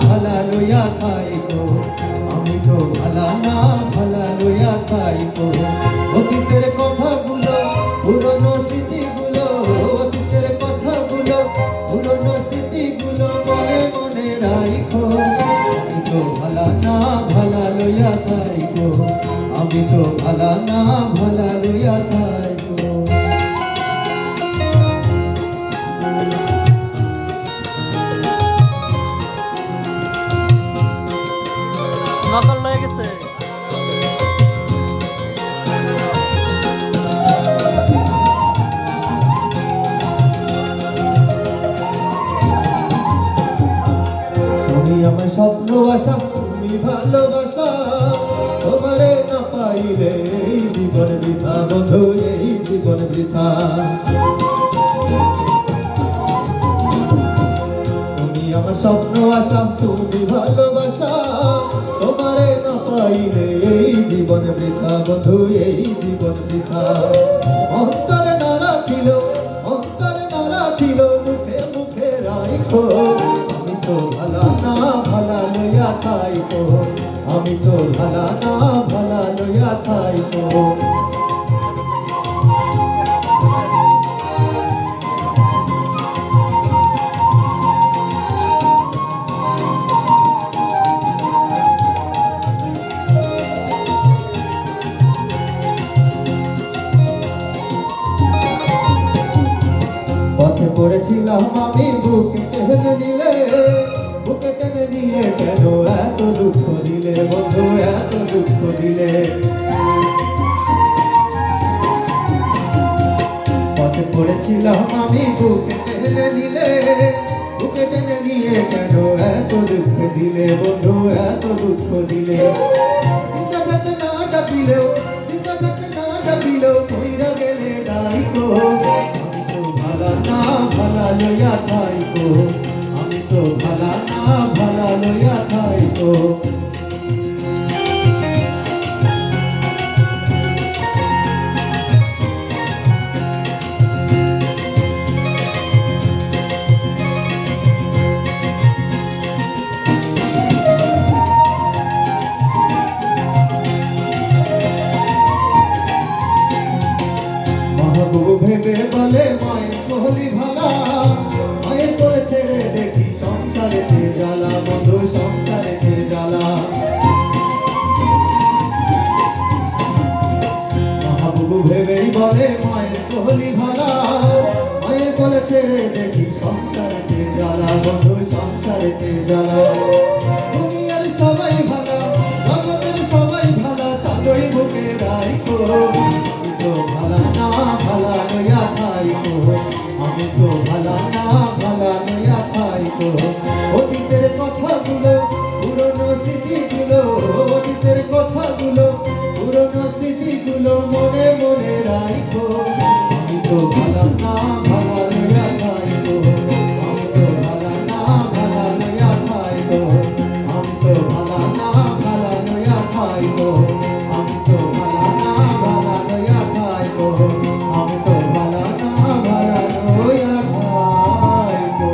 ভালা লইয়া খাইতো, আমি তো ভালা না ভালা লইয়া খাইতো। অতীতের কথাগুলো পুরনো স্মৃতিগুলো, অতীতের কথাগুলো পুরনো স্মৃতিগুলো মনে মনে রাইখো। আমি তো ভালা না ভালা লইয়া খাইতো, আমি তো ভালা না ভালা লইয়া খাইতো। নকল হয়ে গেছে। তুমি আমার স্বপ্ন বাসা, তুমি ভালোবাসা, তোমারে না পাইলে এই জীবন বৃথা বন্ধু, এই জীবন বৃথা। তুমি আমার স্বপ্ন আশা, তুমি ভালোবাসা, তোমারে না পাইলে এই জীবন বৃথা বন্ধু, এই জীবন বৃথা। অন্তরে না রাখিল, অন্তরে না রাখিল, মুখে মুখে রাইখো। আমি তো ভালা না ভালা লইয়া খাইতো, আমি তো ভালা না ভালা লইয়া খাইতো। পথে পড়েছিলাম আমি, বুকে টেনে নিলে, বুকে টেনে নিয়ে কেন এত দুঃখ দিলে বন্ধু, এত দুঃখ দিলে। পথে পড়েছিলাম আমি, বুকে টেনে নিলে, বুকে টেনে নিয়ে কেন এত দুঃখ দিলে বন্ধু, এত দুঃখ দিলে। চিন্তা থাকতে না ডাকিলেও, চিন্তা থাকতে না ডাকিলেও কইরা গেলে ডাইকো। আমি তো ভালা না ভালা লইয়া খাইতো, আমি তো ভালা না ভালা লইয়া খাইতো। মাহবুব ভেবে বলে মায়ের কোহলি ভালা, মায়ের করে ছেড়ে দেখি সংসারেতে জ্বালা বন্ধু, সংসারেতে জ্বালা। মাহবুব ভেবেই বলে মায়ের কোহলি ভালা, মায়ের করে ছেড়ে দেখি সংসারেতে জ্বালা বন্ধু, সংসারেতে জ্বালা। দুনিয়ার সবাই ভালা, জগতের সবাই ভালা, তাদের বুকে রাইখো। আমি তো ভালা না ভালা লইয়া খাইতো, আমি তো ভালা না ভালা লইয়া খাইতো। অতীতের কথাগুলো পুরনো স্মৃতিগুলো, অতীতের কথাগুলো পুরনো স্মৃতিগুলো মনে মনে রাইখো। আমি তো ভালা না ভালা লইয়া খাইতো, আমি তো ভালা না ভালা লইয়া খাইতো, আমি তো ভালা না ভালা লইয়া খাইতো, আমি তো ভালা না ভালা লইয়া খাইতো, আমি তো ভালা না ভালা লইয়া খাইতো।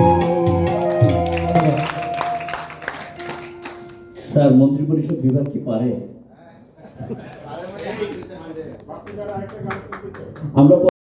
স্যার, মন্ত্রী পরিষদ বিভাগ কি পারে? আমরা